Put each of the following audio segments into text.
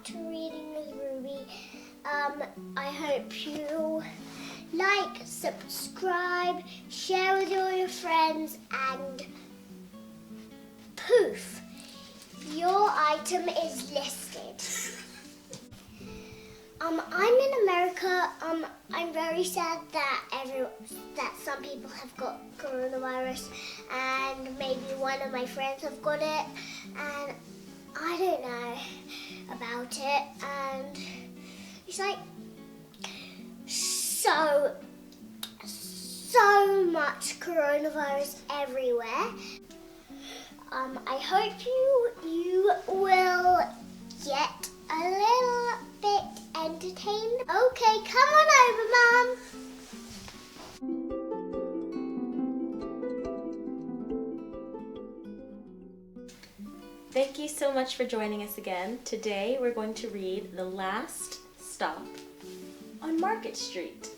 to Reading with Ruby. I hope you like, subscribe, share with all your friends, and poof, your item is listed. I'm in America. I'm very sad that some people have got coronavirus, and maybe one of my friends have got it, and I don't know about it, and it's like so much coronavirus everywhere. I hope you will get a little bit entertained. Okay, come on over, Mum. Thank you so much for joining us again. Today we're going to read The Last Stop on Market Street.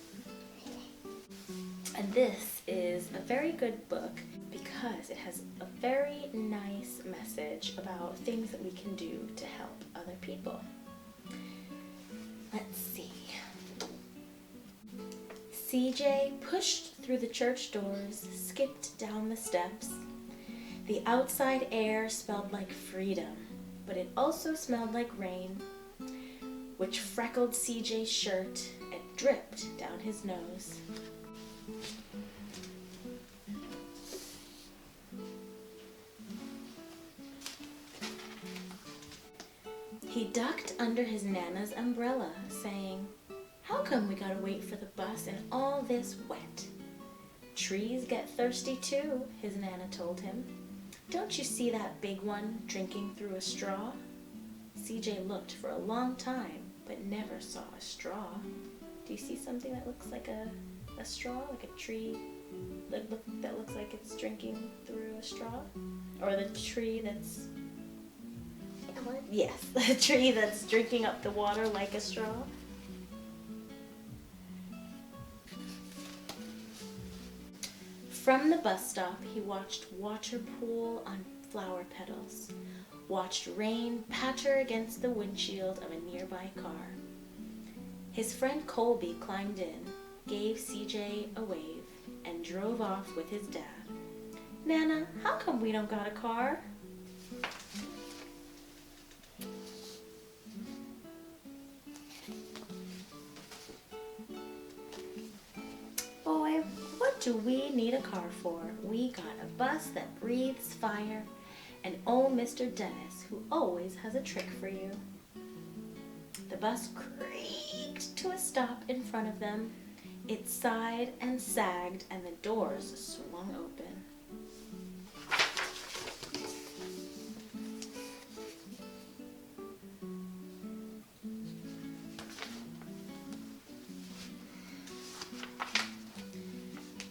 And this is a very good book because it has a very nice message about things that we can do to help other people. Let's see. CJ pushed through the church doors, skipped down the steps. The outside air smelled like freedom, but it also smelled like rain, which freckled CJ's shirt and dripped down his nose. He ducked under his Nana's umbrella, saying, "How come we gotta wait for the bus in all this wet?" "Trees get thirsty too," his Nana told him. "Don't you see that big one drinking through a straw?" CJ looked for a long time, but never saw a straw. Do you see something that looks like a straw, like a tree that looks like it's drinking through a straw? Or the tree that's... Yes, the tree that's drinking up the water like a straw. From the bus stop, he watched water pool on flower petals, watched rain patter against the windshield of a nearby car. His friend Colby climbed in, gave CJ a wave, and drove off with his dad. "Nana, how come we don't got a car?" "Boy, what do we need a car for? We got a bus that breathes fire, and old Mr. Dennis, who always has a trick for you." The bus creaked to a stop in front of them. It sighed and sagged, and the doors swung open.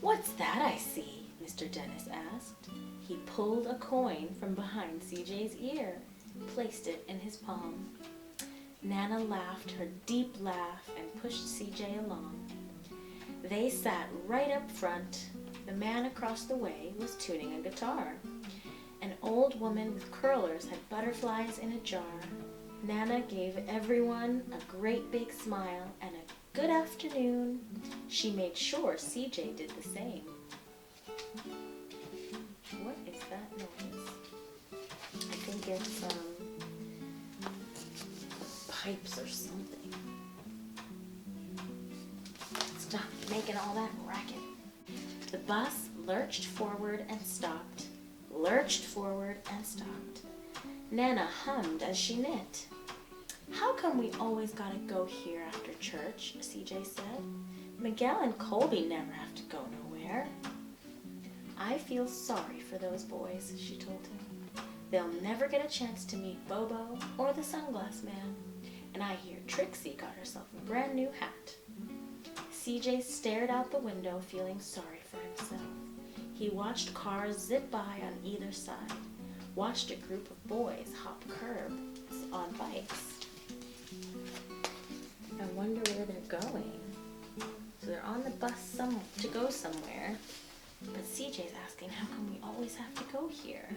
"What's that I see?" Mr. Dennis asked. He pulled a coin from behind CJ's ear, placed it in his palm. Nana laughed her deep laugh and pushed CJ along. They sat right up front. The man across the way was tuning a guitar. An old woman with curlers had butterflies in a jar. Nana gave everyone a great big smile and a good afternoon. She made sure CJ did the same. What is that noise? I think it's pipes or something. Stop making all that racket. The bus lurched forward and stopped, lurched forward and stopped. Nana hummed as she knit. "How come we always gotta go here after church?" CJ said. "Miguel and Colby never have to go nowhere." "I feel sorry for those boys," she told him. "They'll never get a chance to meet Bobo or the Sunglass Man. And I hear Trixie got herself a brand new hat." CJ stared out the window, feeling sorry for himself. He watched cars zip by on either side, watched a group of boys hop curbs on bikes. I wonder where they're going. So they're on the bus to go somewhere, but CJ's asking, how come we always have to go here?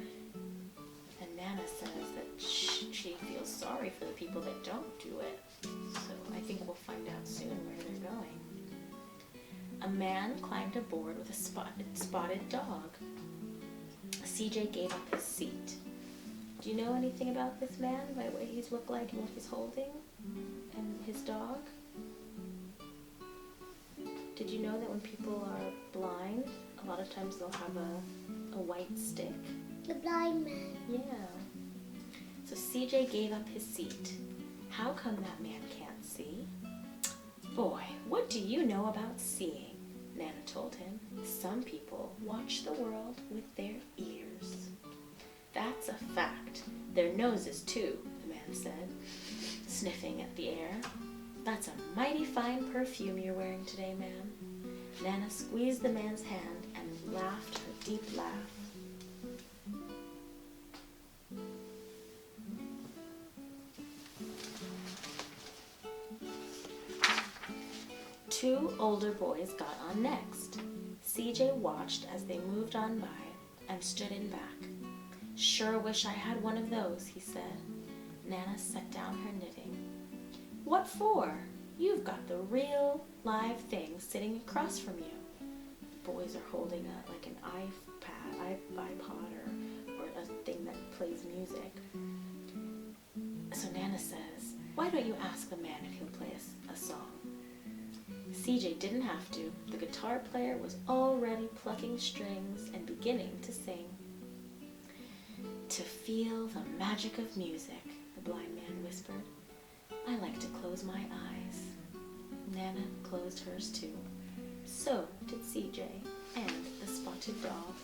And Nana says that she feels sorry sorry for the people that don't do it. So I think we'll find out soon where they're going. A man climbed aboard with a spotted dog. CJ gave up his seat. Do you know anything about this man by what he's looked like and what he's holding? And his dog? Did you know that when people are blind, a lot of times they'll have a white stick? The blind man. Yeah. So CJ gave up his seat. How come that man can't see? Boy, what do you know about seeing? Nana told him. Some people watch the world with their ears. That's a fact. Their noses too, the man said, sniffing at the air. That's a mighty fine perfume you're wearing today, man. Nana squeezed the man's hand and laughed her deep laugh. Two older boys got on next. CJ watched as they moved on by and stood in back. Sure wish I had one of those, he said. Nana set down her knitting. What for? You've got the real live thing sitting across from you. The boys are holding like an iPod or a thing that plays music. So Nana says, why don't you ask the man if he'll play a song? CJ didn't have to. The guitar player was already plucking strings and beginning to sing. To feel the magic of music, the blind man whispered. I like to close my eyes. Nana closed hers too. So did CJ and the spotted dog.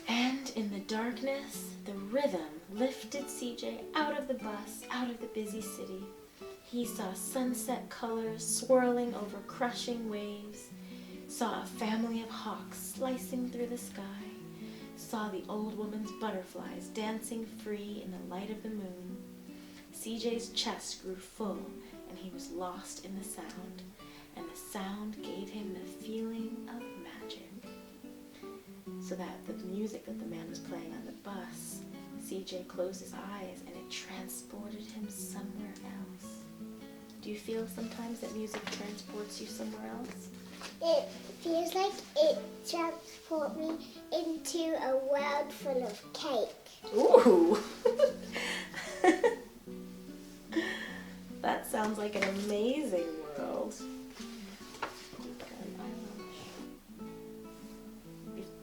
And in the darkness, the rhythm lifted CJ out of the bus, out of the busy city. He saw sunset colors swirling over crushing waves, saw a family of hawks slicing through the sky, saw the old woman's butterflies dancing free in the light of the moon. CJ's chest grew full, and he was lost in the sound, and the sound gave him the feeling of magic. So that the music that the man was playing on the bus, CJ closed his eyes and it transported him somewhere else. Do you feel sometimes that music transports you somewhere else? It feels like it transports me into a world full of cake. Ooh! That sounds like an amazing world.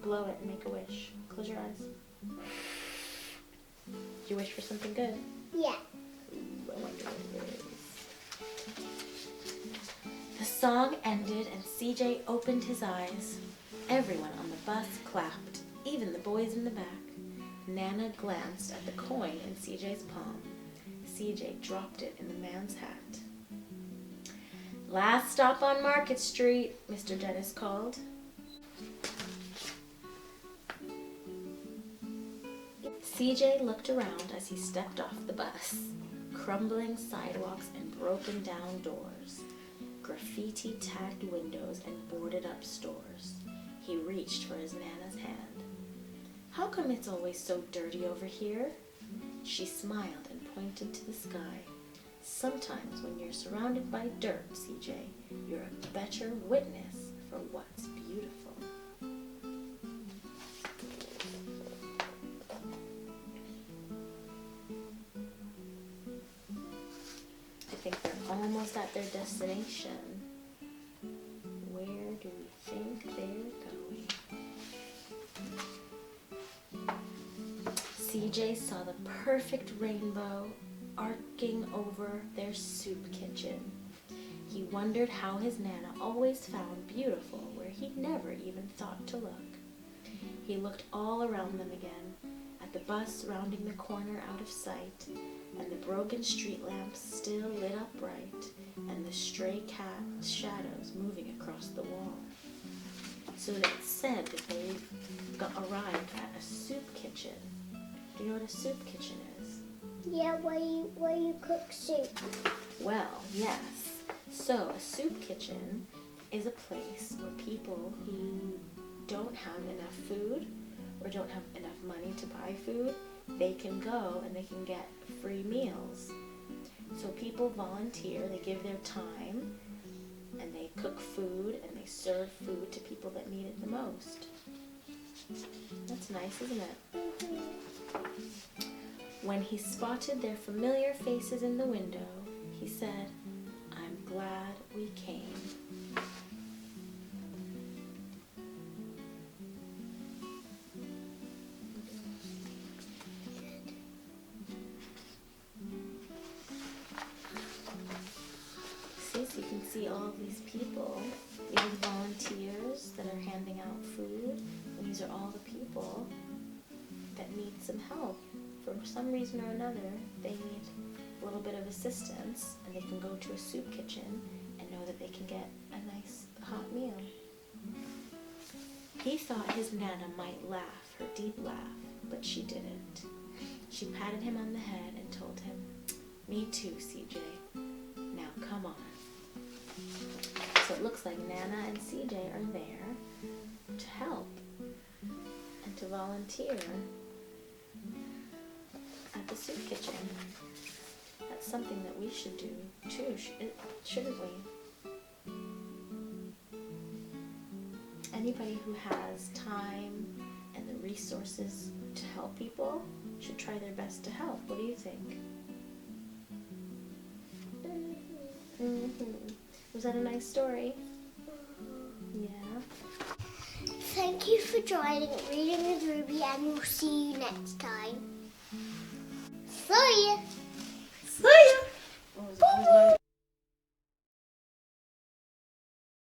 Blow it and make a wish. Close your eyes. Did you wish for something good? Yeah. Ooh, I wonder what it is. The song ended and CJ opened his eyes. Everyone on the bus clapped, even the boys in the back. Nana glanced at the coin in CJ's palm. CJ dropped it in the man's hat. Last stop on Market Street, Mr. Dennis called. CJ looked around as he stepped off the bus. Crumbling sidewalks and broken down doors. Graffiti-tagged windows and boarded-up stores. He reached for his Nana's hand. How come it's always so dirty over here? She smiled and pointed to the sky. Sometimes when you're surrounded by dirt, CJ, you're a better witness for what's beautiful. I think they're almost at their destination. Where do we think they're going? CJ saw the perfect rainbow arcing over their soup kitchen. He wondered how his Nana always found beautiful where he'd never even thought to look. He looked all around them again, at the bus rounding the corner out of sight, and the broken street lamps still lit up bright, and the stray cat shadows moving across the wall. So it said that they arrived at a soup kitchen. Do you know what a soup kitchen is? Yeah, where you cook soup. Well, yes. So a soup kitchen is a place where people who don't have enough food or don't have enough money to buy food, they can go and they can get free meals. So people volunteer, they give their time, and they cook food and they serve food to people that need it the most. That's nice, isn't it? When he spotted their familiar faces in the window, he said, "I'm glad we came." See, so you can see all of these people. These are the volunteers that are handing out food, and these are all the people that need some help. For some reason or another, they need a little bit of assistance, and they can go to a soup kitchen and know that they can get a nice hot meal. He thought his Nana might laugh her deep laugh, but she didn't. She patted him on the head and told him, "Me too, CJ. Now come on." So it looks like Nana and CJ are there to help and to volunteer at the soup kitchen. That's something that we should do too, shouldn't we? Anybody who has time and the resources to help people should try their best to help. What do you think? Was that a nice story? Yeah. Thank you for joining Reading with Ruby, and we'll see you next time. See ya! See ya!